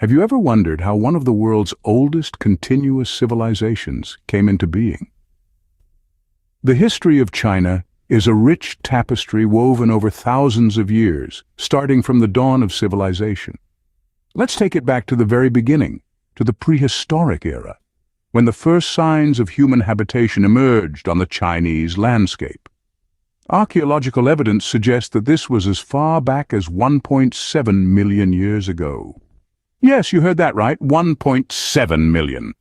Have you ever wondered how one of the world's oldest continuous civilizations came into being? The history of China is a rich tapestry woven over thousands of years, starting from the dawn of civilization. Let's take it back to the very beginning, to the prehistoric era, when the first signs of human habitation emerged on the Chinese landscape. Archaeological evidence suggests that this was as far back as 1.7 million years ago. Yes, you heard that right, 1.7 million.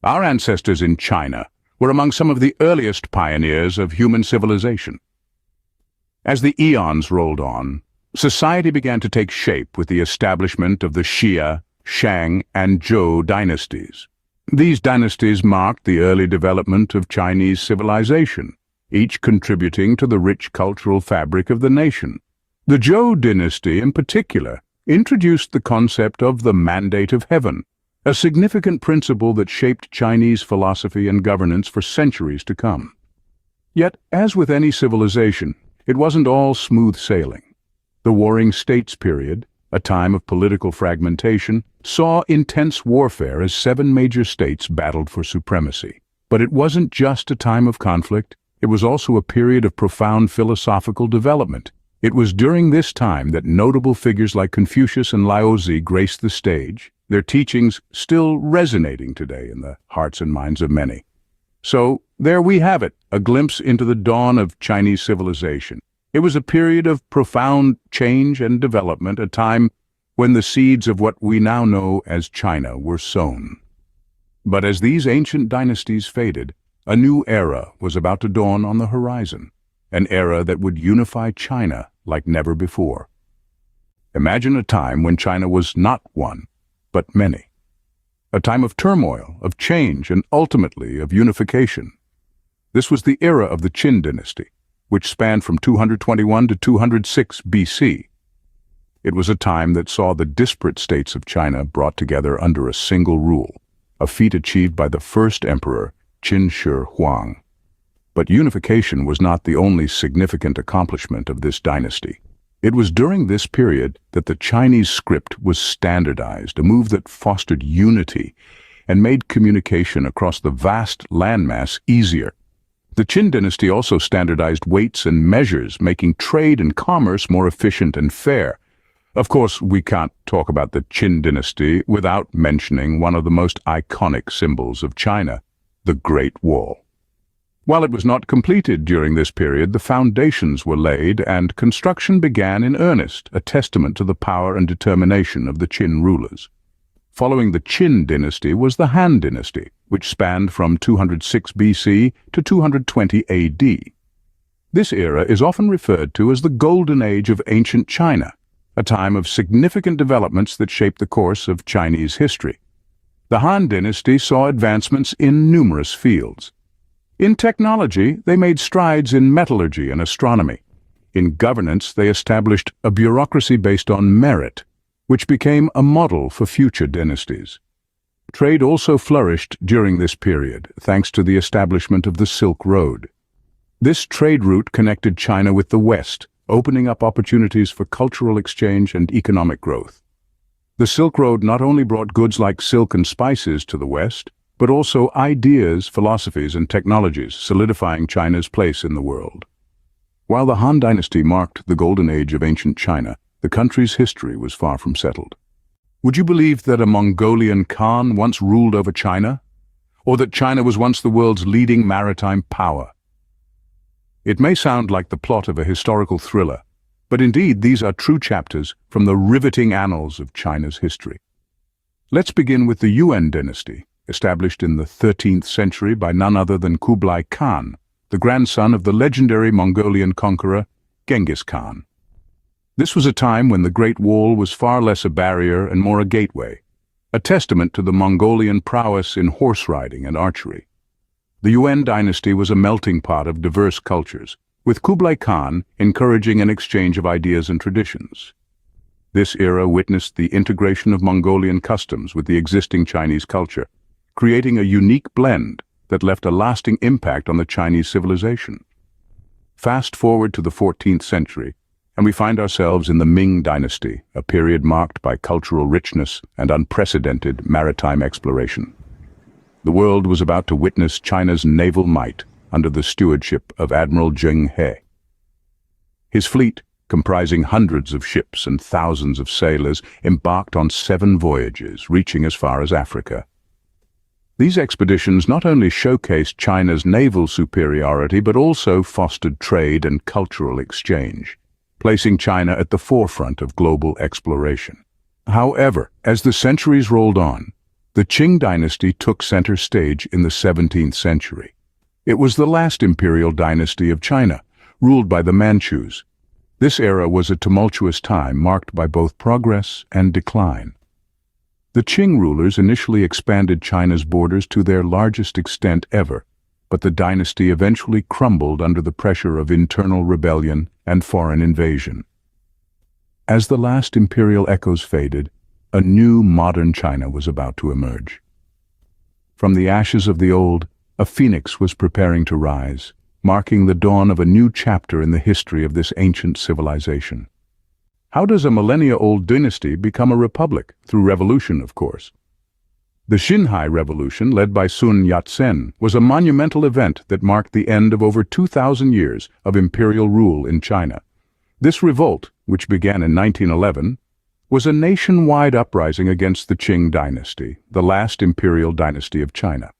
Our ancestors in China were among some of the earliest pioneers of human civilization. As the eons rolled on, society began to take shape with the establishment of the Xia, Shang, and Zhou dynasties. These dynasties marked the early development of Chinese civilization, each contributing to the rich cultural fabric of the nation. The Zhou dynasty, in particular, introduced the concept of the mandate of heaven, a significant principle that shaped Chinese philosophy and governance for centuries to come. Yet, as with any civilization, it wasn't all smooth sailing. The Warring States period, a time of political fragmentation, saw intense warfare as 7 major states battled for supremacy. But it wasn't just a time of conflict, it was also a period of profound philosophical development. It was during this time that notable figures like Confucius and Laozi graced the stage, their teachings still resonating today in the hearts and minds of many. So, there we have it, a glimpse into the dawn of Chinese civilization. It was a period of profound change and development, a time when the seeds of what we now know as China were sown. But as these ancient dynasties faded, a new era was about to dawn on the horizon, an era that would unify China like never before. Imagine a time when China was not one, but many. A time of turmoil, of change, and ultimately of unification. This was the era of the Qin dynasty, which spanned from 221 to 206 BC. It was a time that saw the disparate states of China brought together under a single rule, a feat achieved by the first emperor, Qin Shi Huang. But unification was not the only significant accomplishment of this dynasty. It was during this period that the Chinese script was standardized, a move that fostered unity and made communication across the vast landmass easier. The Qin dynasty also standardized weights and measures, making trade and commerce more efficient and fair. Of course, we can't talk about the Qin dynasty without mentioning one of the most iconic symbols of China, the Great Wall. While it was not completed during this period, the foundations were laid and construction began in earnest, a testament to the power and determination of the Qin rulers. Following the Qin dynasty was the Han dynasty, which spanned from 206 BC to 220 AD. This era is often referred to as the Golden Age of ancient China, a time of significant developments that shaped the course of Chinese history. The Han dynasty saw advancements in numerous fields. In technology, they made strides in metallurgy and astronomy. In governance, they established a bureaucracy based on merit, which became a model for future dynasties. Trade also flourished during this period, thanks to the establishment of the Silk Road. This trade route connected China with the West, opening up opportunities for cultural exchange and economic growth. The Silk Road not only brought goods like silk and spices to the West, but also ideas, philosophies, and technologies, solidifying China's place in the world. While the Han dynasty marked the golden age of ancient China, the country's history was far from settled. Would you believe that a Mongolian Khan once ruled over China? Or that China was once the world's leading maritime power? It may sound like the plot of a historical thriller, but indeed these are true chapters from the riveting annals of China's history. Let's begin with the Yuan dynasty, established in the 13th century by none other than Kublai Khan, the grandson of the legendary Mongolian conqueror Genghis Khan. This was a time when the Great Wall was far less a barrier and more a gateway, a testament to the Mongolian prowess in horse riding and archery. The Yuan dynasty was a melting pot of diverse cultures, with Kublai Khan encouraging an exchange of ideas and traditions. This era witnessed the integration of Mongolian customs with the existing Chinese culture, creating a unique blend that left a lasting impact on the Chinese civilization. Fast forward to the 14th century, and we find ourselves in the Ming Dynasty, a period marked by cultural richness and unprecedented maritime exploration. The world was about to witness China's naval might under the stewardship of Admiral Zheng He. His fleet, comprising hundreds of ships and thousands of sailors, embarked on 7 voyages, reaching as far as Africa. These expeditions not only showcased China's naval superiority but also fostered trade and cultural exchange, placing China at the forefront of global exploration. However, as the centuries rolled on, the Qing dynasty took center stage in the 17th century. It was the last imperial dynasty of China, ruled by the Manchus. This era was a tumultuous time marked by both progress and decline. The Qing rulers initially expanded China's borders to their largest extent ever, but the dynasty eventually crumbled under the pressure of internal rebellion and foreign invasion. As the last imperial echoes faded, a new modern China was about to emerge. From the ashes of the old, a phoenix was preparing to rise, marking the dawn of a new chapter in the history of this ancient civilization. How does a millennia-old dynasty become a republic? Through revolution, of course. The Xinhai Revolution, led by Sun Yat-sen, was a monumental event that marked the end of over 2,000 years of imperial rule in China. This revolt, which began in 1911, was a nationwide uprising against the Qing dynasty, the last imperial dynasty of China.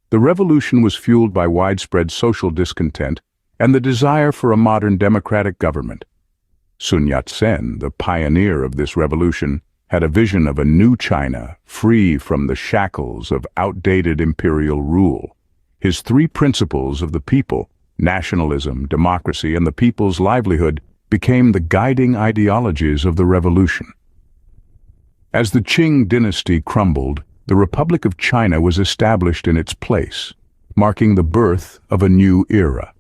The revolution was fueled by widespread social discontent and the desire for a modern democratic government. Sun Yat-sen, the pioneer of this revolution, had a vision of a new China, free from the shackles of outdated imperial rule. His 3 principles of the people, nationalism, democracy, and the people's livelihood, became the guiding ideologies of the revolution. As the Qing dynasty crumbled, the Republic of China was established in its place, marking the birth of a new era.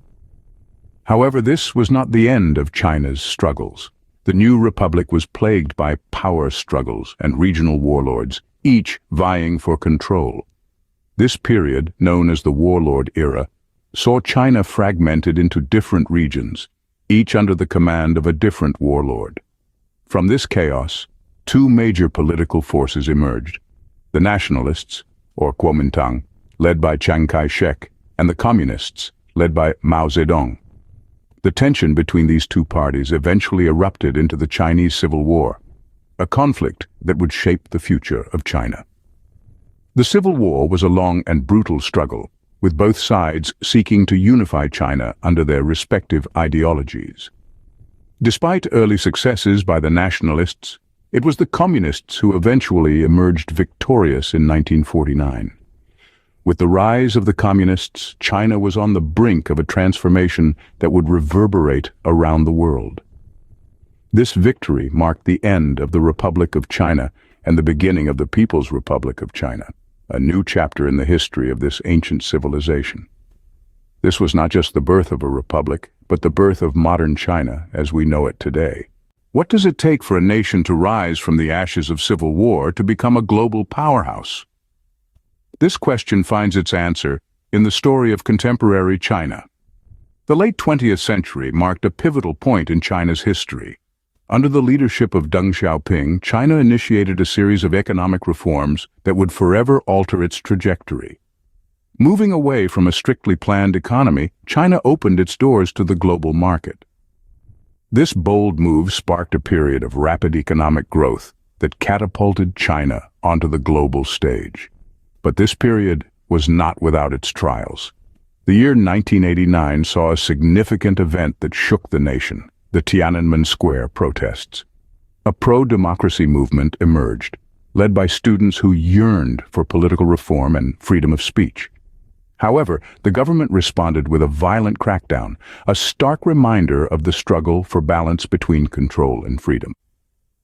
However, this was not the end of China's struggles. The new republic was plagued by power struggles and regional warlords, each vying for control. This period, known as the Warlord Era, saw China fragmented into different regions, each under the command of a different warlord. From this chaos, 2 major political forces emerged: the nationalists, or Kuomintang, led by Chiang Kai-shek, and the communists, led by Mao Zedong. The tension between these 2 parties eventually erupted into the Chinese Civil War, a conflict that would shape the future of China. The Civil War was a long and brutal struggle, with both sides seeking to unify China under their respective ideologies. Despite early successes by the nationalists, it was the communists who eventually emerged victorious in 1949. With the rise of the communists, China was on the brink of a transformation that would reverberate around the world. This victory marked the end of the Republic of China and the beginning of the People's Republic of China, a new chapter in the history of this ancient civilization. This was not just the birth of a republic, but the birth of modern China as we know it today. What does it take for a nation to rise from the ashes of civil war to become a global powerhouse? This question finds its answer in the story of contemporary China. The late 20th century marked a pivotal point in China's history. Under the leadership of Deng Xiaoping, China initiated a series of economic reforms that would forever alter its trajectory. Moving away from a strictly planned economy, China opened its doors to the global market. This bold move sparked a period of rapid economic growth that catapulted China onto the global stage. But this period was not without its trials. The year 1989 saw a significant event that shook the nation: the Tiananmen Square protests. A pro-democracy movement emerged, led by students who yearned for political reform and freedom of speech. However, the government responded with a violent crackdown, a stark reminder of the struggle for balance between control and freedom.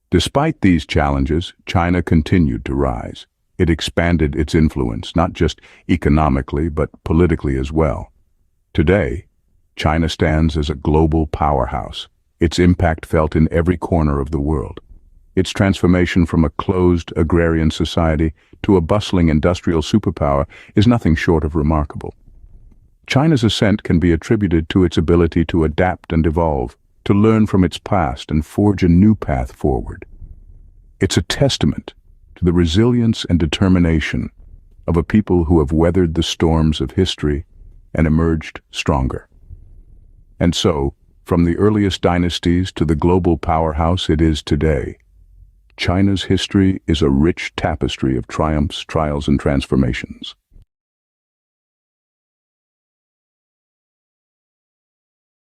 Despite these challenges, China continued to rise. It expanded its influence, not just economically, but politically as well. Today, China stands as a global powerhouse, its impact felt in every corner of the world. Its transformation from a closed agrarian society to a bustling industrial superpower is nothing short of remarkable. China's ascent can be attributed to its ability to adapt and evolve, to learn from its past and forge a new path forward. It's a testament to the resilience and determination of a people who have weathered the storms of history and emerged stronger. And so, from the earliest dynasties to the global powerhouse it is today, China's history is a rich tapestry of triumphs, trials, and transformations.